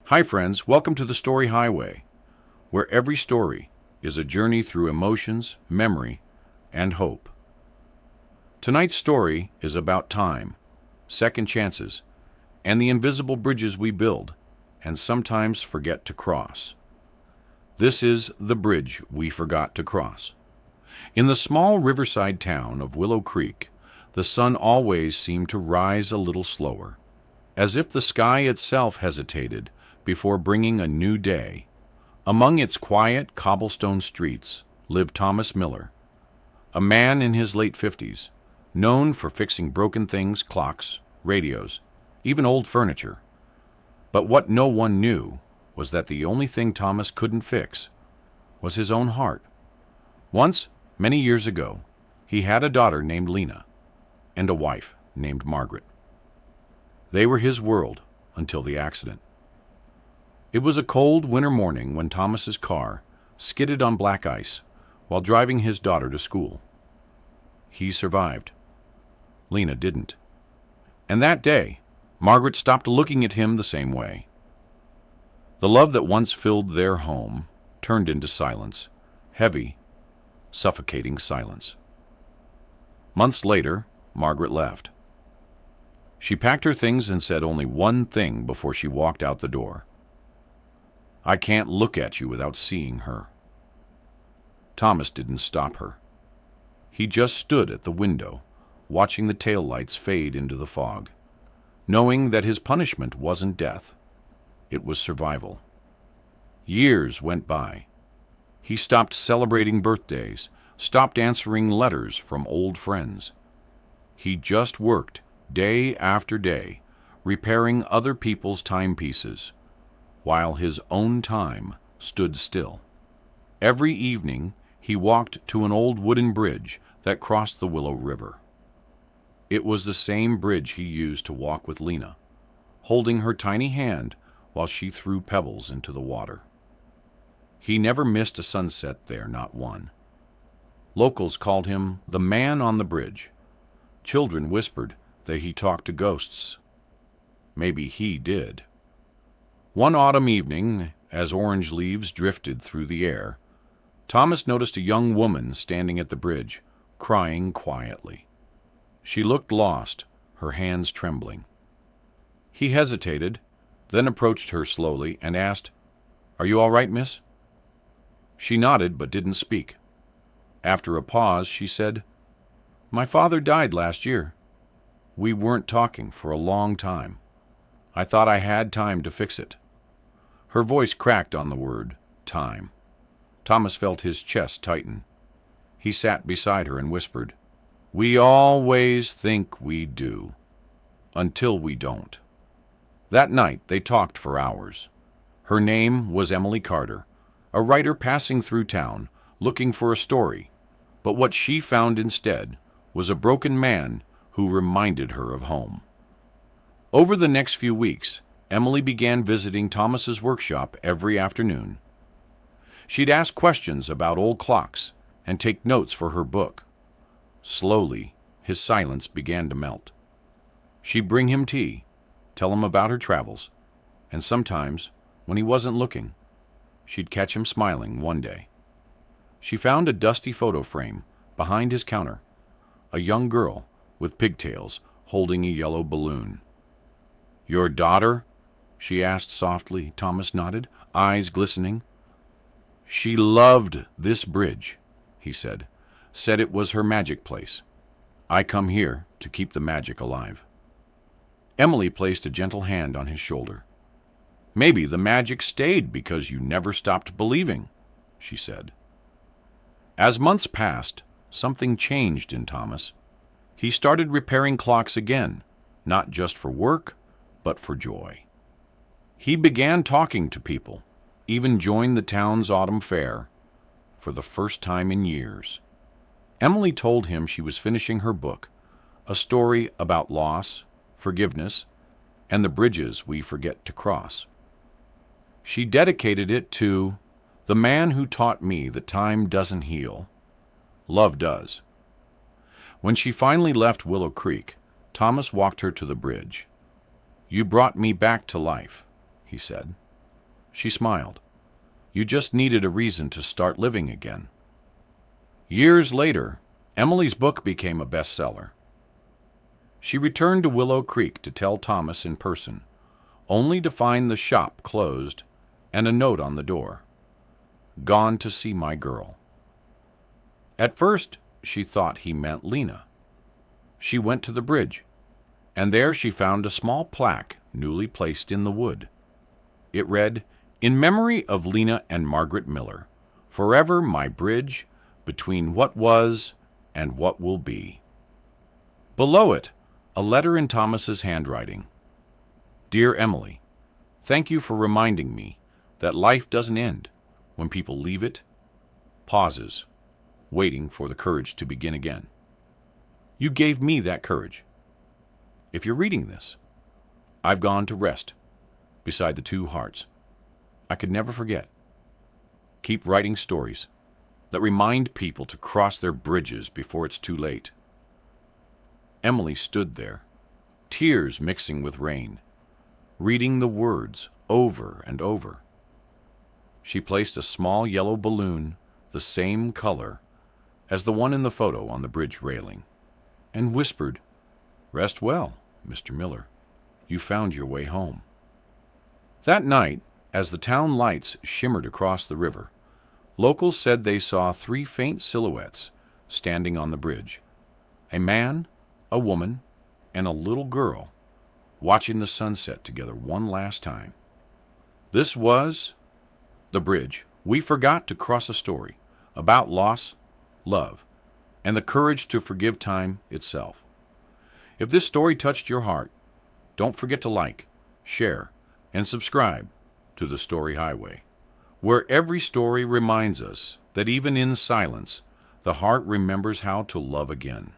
Hi, friends. Welcome to the Story Highway, where every story is a journey through emotions, memory, and hope. Tonight's story is about time, second chances, and the invisible bridges we build and sometimes forget to cross. This is the bridge we forgot to cross. In the small riverside town of Willow Creek, the sun always seemed to rise a little slower, as if the sky itself hesitated before bringing a new day. Among its quiet cobblestone streets lived Thomas Miller, a man in his late 50s, known for fixing broken things, clocks, radios, even old furniture. But what no one knew was that the only thing Thomas couldn't fix was his own heart. Once, many years ago, he had a daughter named Lena and a wife named Margaret. They were his world until the accident. It was a cold winter morning when Thomas's car skidded on black ice while driving his daughter to school. He survived. Lena didn't. And that day, Margaret stopped looking at him the same way. The love that once filled their home turned into silence, heavy, suffocating silence. Months later, Margaret left. She packed her things and said only one thing before she walked out the door. "I can't look at you without seeing her." Thomas didn't stop her. He just stood at the window, watching the taillights fade into the fog, knowing that his punishment wasn't death. It was survival. Years went by. He stopped celebrating birthdays, stopped answering letters from old friends. He just worked day after day, repairing other people's timepieces, while his own time stood still. Every evening, he walked to an old wooden bridge that crossed the Willow River. It was the same bridge he used to walk with Lena, holding her tiny hand while she threw pebbles into the water. He never missed a sunset there, not one. Locals called him the man on the bridge. Children whispered that he talked to ghosts. Maybe he did. One autumn evening, as orange leaves drifted through the air, Thomas noticed a young woman standing at the bridge, crying quietly. She looked lost, her hands trembling. He hesitated, then approached her slowly and asked, "Are you all right, miss?" She nodded but didn't speak. After a pause, she said, "My father died last year. We weren't talking for a long time. I thought I had time to fix it." Her voice cracked on the word, time. Thomas felt his chest tighten. He sat beside her and whispered, "We always think we do, until we don't." That night they talked for hours. Her name was Emily Carter, a writer passing through town, looking for a story, but what she found instead was a broken man who reminded her of home. Over the next few weeks, Emily began visiting Thomas's workshop every afternoon. She'd ask questions about old clocks and take notes for her book. Slowly, his silence began to melt. She'd bring him tea, tell him about her travels, and sometimes, when he wasn't looking, she'd catch him smiling one day. She found a dusty photo frame behind his counter, a young girl with pigtails holding a yellow balloon. "Your daughter?" she asked softly. Thomas nodded, eyes glistening. "She loved this bridge," he said it was her magic place. "I come here to keep the magic alive." Emily placed a gentle hand on his shoulder. "Maybe the magic stayed because you never stopped believing," she said. As months passed, something changed in Thomas. He started repairing clocks again, not just for work, but for joy. He began talking to people, even joined the town's autumn fair, for the first time in years. Emily told him she was finishing her book, a story about loss, forgiveness, and the bridges we forget to cross. She dedicated it to the man who taught me that time doesn't heal, love does. When she finally left Willow Creek, Thomas walked her to the bridge. "You brought me back to life," he said. She smiled. You just needed a reason to start living again. Years later, Emily's book became a bestseller. She returned to Willow Creek to tell Thomas in person, only to find the shop closed and a note on the door. Gone to see my girl. At first, she thought he meant Lena. She went to the bridge, and there she found a small plaque newly placed in the wood. It read, "In memory of Lena and Margaret Miller, forever my bridge between what was and what will be." Below it, a letter in Thomas's handwriting. Dear Emily, thank you for reminding me that life doesn't end when people leave it, pauses, waiting for the courage to begin again. You gave me that courage. If you're reading this, I've gone to rest beside the two hearts I could never forget. Keep writing stories that remind people to cross their bridges before it's too late. Emily stood there, tears mixing with rain, reading the words over and over. She placed a small yellow balloon, the same color as the one in the photo on the bridge railing, and whispered, "Rest well, Mr. Miller. You found your way home." That night, as the town lights shimmered across the river, locals said they saw 3 faint silhouettes standing on the bridge. A man, a woman, and a little girl, watching the sunset together one last time. This was the bridge we forgot to cross, a story about loss, love, and the courage to forgive time itself. If this story touched your heart, don't forget to like, share, and subscribe to The Story Highway, where every story reminds us that even in silence, the heart remembers how to love again.